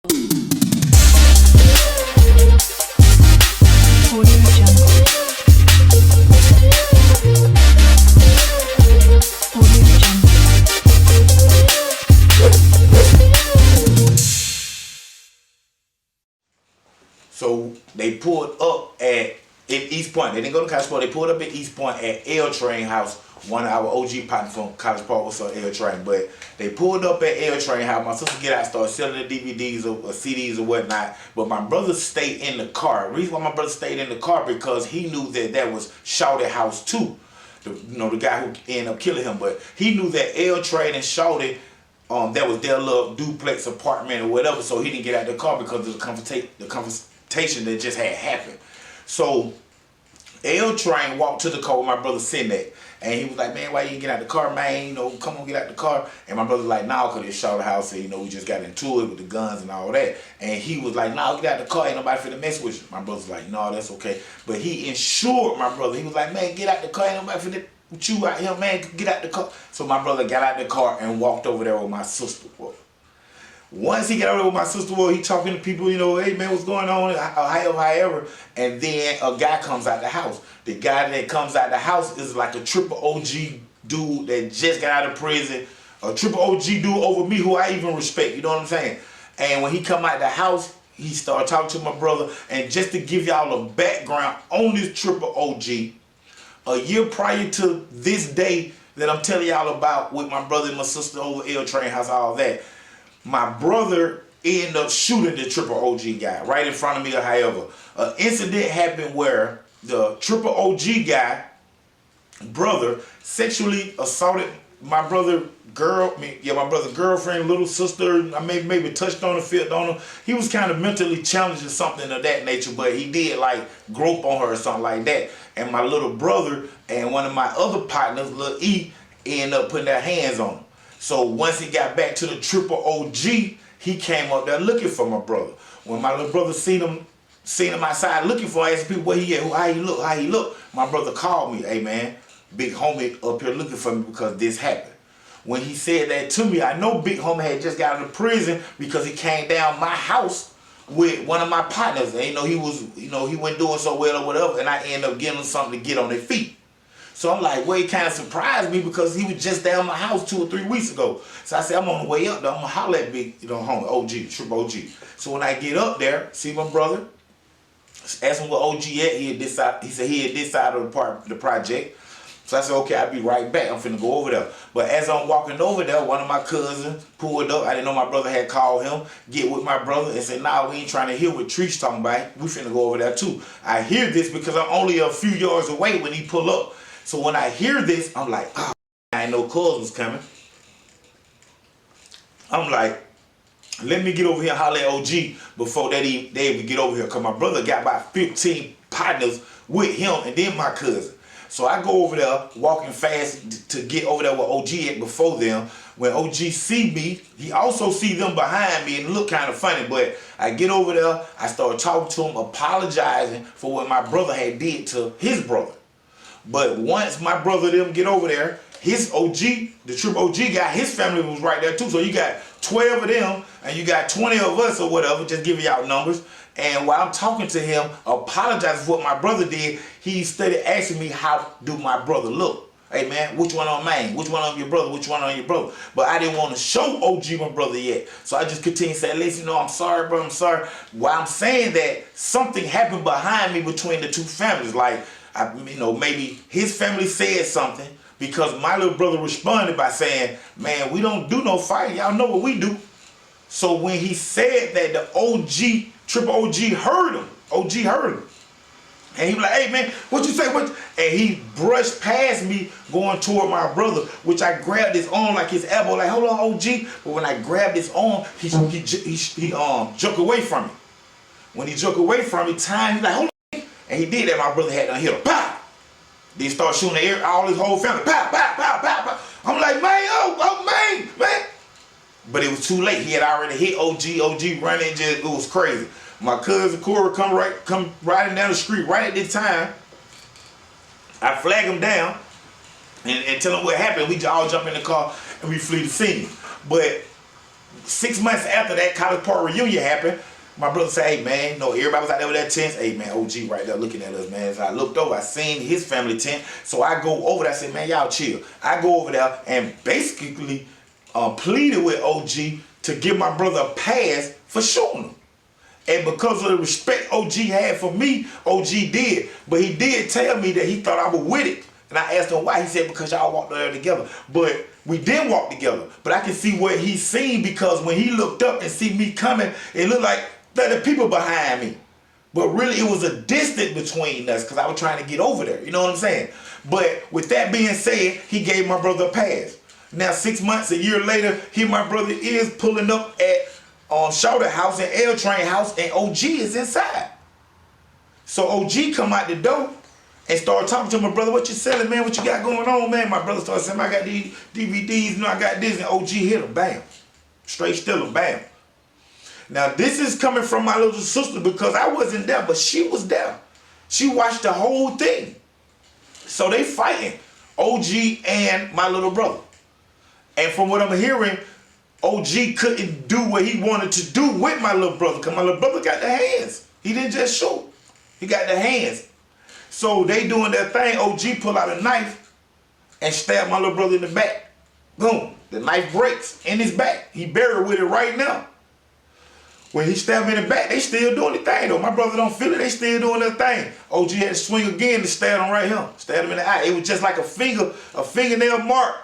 So they pulled up at East Point. They didn't go to College Park. They pulled up at East Point at L Train House. One of our OG partners from College Park was on L Train. But they pulled up at L Train House. My sister get out, started selling the DVDs or CDs or whatnot. But my brother stayed in the car. The reason why my brother stayed in the car because he knew that was Shawty house too. The guy who ended up killing him. But he knew that L Train and Shawty, that was their little duplex apartment or whatever. So he didn't get out the car because of the confrontation that just had happened. So L Train walked to the car where my brother sitting at, and he was like, "Man, why you didn't get out the car, man? Come on, get out the car." And my brother was like, "Nah, cause it shot the house, and we just got into it with the guns and all that." And he was like, "Nah, get out the car, ain't nobody finna mess with you." My brother's like, "No, that's okay." But he insured my brother. He was like, "Man, get out the car, ain't nobody finna with you out here, man. Get out the car." So my brother got out the car and walked over there with my sister. Once he got over there with my sister, he talking to people, "Hey man, what's going on?" However, and then a guy comes out the house. The guy that comes out the house is like a triple OG dude that just got out of prison, a triple OG dude over me who I even respect. You know what I'm saying? And when he come out the house, he started talking to my brother. And just to give y'all a background on this triple OG, a year prior to this day that I'm telling y'all about with my brother and my sister over L Train House, all that. My brother ended up shooting the triple OG guy right in front of me. However, an incident happened where the triple OG guy, brother, sexually assaulted my brother girlfriend, little sister. I maybe touched on her, felt on her. He was kind of mentally challenged or something of that nature, but he did like grope on her or something like that. And my little brother and one of my other partners, Lil E, ended up putting their hands on him. So once he got back to the triple OG, he came up there looking for my brother. When my little brother seen him outside looking for him, asking people where he at, how he look, my brother called me, "Hey man, big homie up here looking for me because this happened." When he said that to me, I know big homie had just got out of prison because he came down my house with one of my partners. And he wasn't doing so well or whatever, and I ended up getting him something to get on their feet. So I'm like, well, it kind of surprised me because he was just down my house 2 or 3 weeks ago. So I said, I'm on the way up there. I'm going to holler at big, homie, OG, triple OG. So when I get up there, see my brother, ask him where OG at. He said he had this side of the project. So I said, okay, I'll be right back. I'm finna go over there. But as I'm walking over there, one of my cousins pulled up. I didn't know my brother had called him, get with my brother, and said, "Nah, we ain't trying to hear what Tree's talking about. We finna go over there too." I hear this because I'm only a few yards away when he pull up. So when I hear this, I'm like, "Oh, I ain't no cousins coming." I'm like, let me get over here and holler at OG before they even get over here. Because my brother got about 15 partners with him and then my cousin. So I go over there, walking fast to get over there where OG at before them. When OG see me, he also see them behind me and look kind of funny. But I get over there, I start talking to him, apologizing for what my brother had did to his brother. But once my brother them get over there, his OG, the triple OG guy, his family was right there too. So you got 12 of them and you got 20 of us or whatever, just giving y'all numbers. And while I'm talking to him, apologizing for what my brother did, he started asking me, how do my brother look? Hey man, which one on mine? Which one on your brother? Which one on your brother? But I didn't want to show OG my brother yet. So I just continued saying, "Listen, I'm sorry, bro, I'm sorry." While I'm saying that, something happened behind me between the two families. Like, maybe his family said something because my little brother responded by saying, "Man, we don't do no fighting. Y'all know what we do." So when he said that, the OG, triple OG heard him. OG heard him. And he was like, "Hey man, what you say?" And he brushed past me going toward my brother, which I grabbed his arm like his elbow, like, "Hold on, OG." But when I grabbed his arm, he jerked away from me. When he jerked away from me, he's like, "Hold on." And he did that, my brother had done hit him. Pow! Then he started shooting the air, all his whole family. Pow, pow, pow, pow, pow. I'm like, "Man, oh man. But it was too late. He had already hit OG. OG running, it was crazy. My cousin Cora come riding down the street right at this time. I flag him down and tell him what happened. We all jump in the car and we flee the scene. But 6 months after that College Park reunion happened, my brother said, hey man, you know, everybody was out there with that tent. Hey man, OG right there looking at us, man. So I looked over, I seen his family tent. So I go over there, I said, man, y'all chill. I go over there and basically pleaded with OG to give my brother a pass for shooting him. And because of the respect OG had for me, OG did. But he did tell me that he thought I was with it. And I asked him why. He said, because y'all walked there together. But we didn't walk together. But I can see what he seen, because when he looked up and see me coming, it looked like there were people behind me. But really, it was a distance between us because I was trying to get over there. You know what I'm saying? But with that being said, he gave my brother a pass. Now, 6 months, a year later, here my brother is pulling up at Shorter house and L Train house, and OG is inside. So OG come out the door and start talking to my brother. What you selling, man? What you got going on, man? My brother started saying, I got these DVDs, you know, I got this. And OG hit him, bam. Straight still him, bam. Now, this is coming from my little sister because I wasn't there, but she was there. She watched the whole thing. So they fighting, OG and my little brother. And from what I'm hearing, OG couldn't do what he wanted to do with my little brother because my little brother got the hands. He didn't just shoot. He got the hands. So they doing their thing. OG pull out a knife and stab my little brother in the back. Boom. The knife breaks in his back. He buried with it right now. When he stabbed him in the back, they still doing the thing though. My brother don't feel it. They still doing their thing. OG had to swing again to stab him right here. Stab him in the eye. It was just like a fingernail mark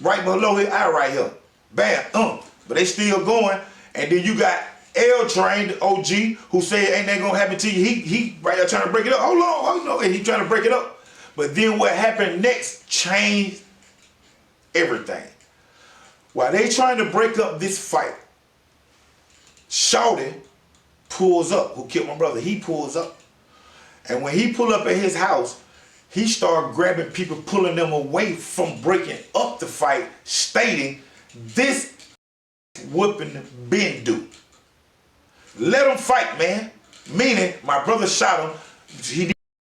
right below his eye right here. Bam, But they still going. And then you got L Train, the OG, who said ain't that gonna happen to you. He right there trying to break it up. Hold on, and he trying to break it up. But then what happened next changed everything. While they trying to break up this fight, Shorty pulls up, who killed my brother. He pulls up. And when he pull up at his house, he started grabbing people, pulling them away from breaking up the fight, stating, this whooping been due. Let him fight, man. Meaning, my brother shot him, he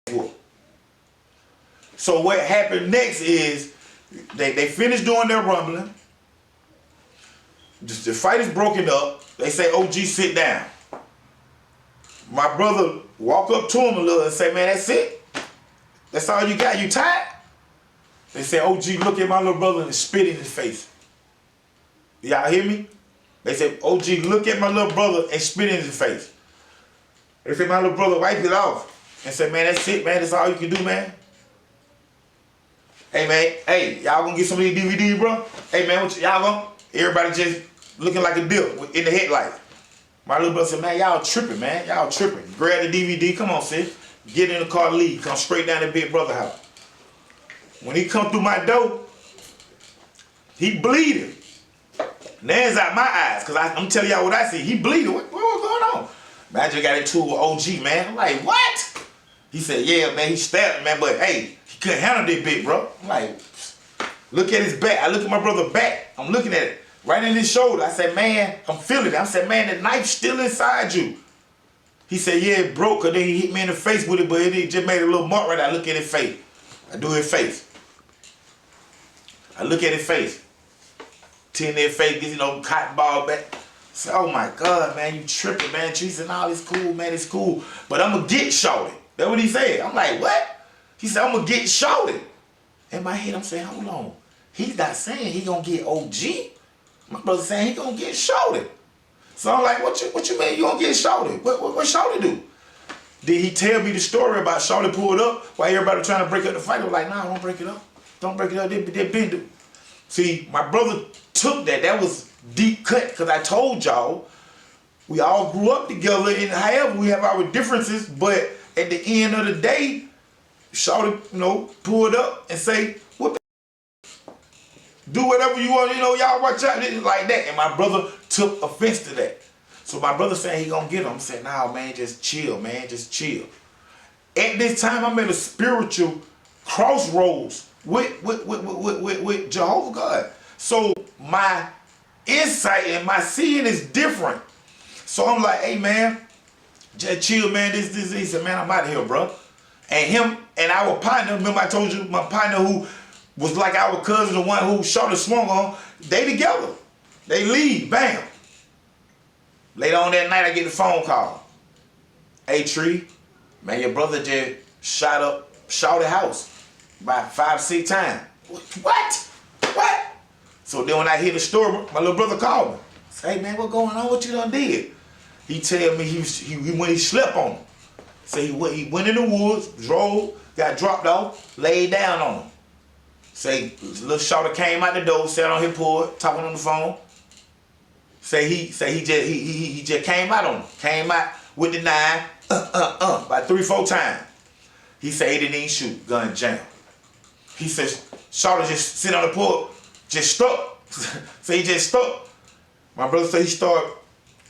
didn't whoop. So what happened next is, they finished doing their rumbling. The fight is broken up. They say, OG, sit down. My brother walk up to him a little and say, man, that's it? That's all you got? You tired? They say, OG, look at my little brother and spit in his face. Y'all hear me? They said, OG, look at my little brother and spit in his face. They said, my little brother wiped it off and said, man, that's it, man. That's all you can do, man. Hey, man. Hey, y'all gonna get some of these DVDs, bro? Hey, man, what y'all gonna? Everybody just looking like a dip in the headlight. My little brother said, man, y'all tripping, man. Y'all tripping. Grab the DVD. Come on, sis. Get in the car, leave. Come straight down to Big Brother house. When he come through my door, he bleeding. Nan's out my eyes, because I'm telling y'all what I see. He bleeding. What was going on? Man, I just got into it with OG, man. I'm like, what? He said, yeah, man, he stabbed me, man, but hey, he couldn't handle this bit, bro. I'm like, look at his back. I look at my brother's back. I'm looking at it. Right in his shoulder. I said, man, I'm feeling it. I said, man, the knife's still inside you. He said, yeah, it broke, and then he hit me in the face with it, but it just made a little mark right there. I look at his face. I do his face. I look at his face. Tin their face, you know, cotton ball back. I said, oh my God, man, you tripping, man. He said, no, it's cool, man, it's cool. But I'm going to get Shorty. That's what he said. I'm like, what? He said, I'm going to get Shorty. In my head, I'm saying, hold on. He's not saying he going to get OG. My brother saying he gonna get Shorty. So I'm like, what you mean you gonna get Shorty? What Shorty do? Did he tell me the story about Shorty pulled up while everybody trying to break up the fight? I was like, nah, don't break it up. Don't break it up. They been do. See, my brother took that. That was deep cut because I told y'all we all grew up together, and however we have our differences, but at the end of the day, Shorty, you know, pulled up and say, what? Do whatever you want, you know, y'all watch out, like that. And my brother took offense to that. So my brother saying he gonna get him. I'm saying, nah, man, just chill, man, just chill. At this time, I'm in a spiritual crossroads with Jehovah God. So my insight and my seeing is different. So I'm like, hey, man, just chill, man, this. He said, man, I'm out of here, bro. And him and our partner, remember I told you, my partner who was like our cousin, the one who Shorty swung on, they together. They leave, bam. Later on that night, I get the phone call. Hey, Tree, man, your brother just shot up Shawty house about 5-6 times. What? What? So then when I hear the story, my little brother called me. Say, hey, man, what going on? What you done did? He tell me he slept on him. Say he went in the woods, drove, got dropped off, laid down on him. Say little Shawty came out the door, sat on his porch, talking on the phone. Say he just came out on him. Came out with the 9, about 3-4 times. He said he didn't even shoot, gun jam. He said Shawty just sit on the porch, just stuck. So he just stuck. My brother said he started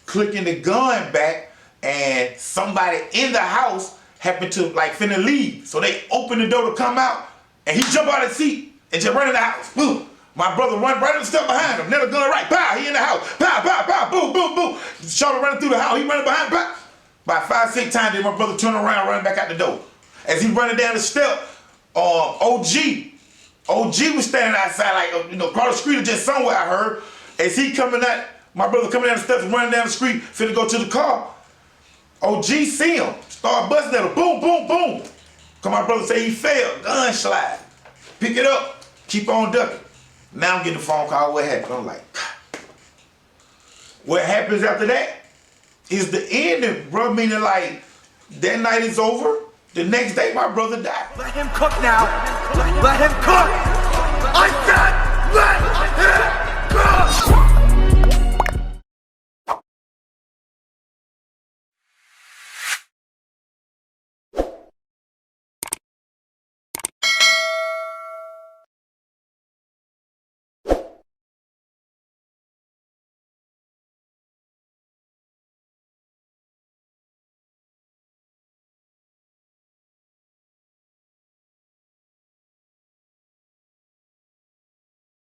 clicking the gun back, and somebody in the house happened to like finna leave. So they opened the door to come out, and he jumped out of the seat and just ran in the house. Boom. My brother run right up the step behind him. Never gun right. Pow. He in the house. Pow, pow, pow. Boom, boom, boom. Shawty running through the house. He running behind. Pow. About 5-6 times, then my brother turned around, running back out the door. As he running down the step, OG was standing outside, like, across the street or just somewhere, I heard. As he coming out, my brother coming down the steps and running down the street, finna go to the car. OG see him, start busting at him, boom, boom, boom. Cause my brother say he fell, gun slide. Pick it up, keep on ducking. Now I'm getting a phone call, what happened? I'm like, what happens after that is the ending, bro. Meaning like, that night is over, the next day my brother died. Let him cook now, let him cook. I said, let him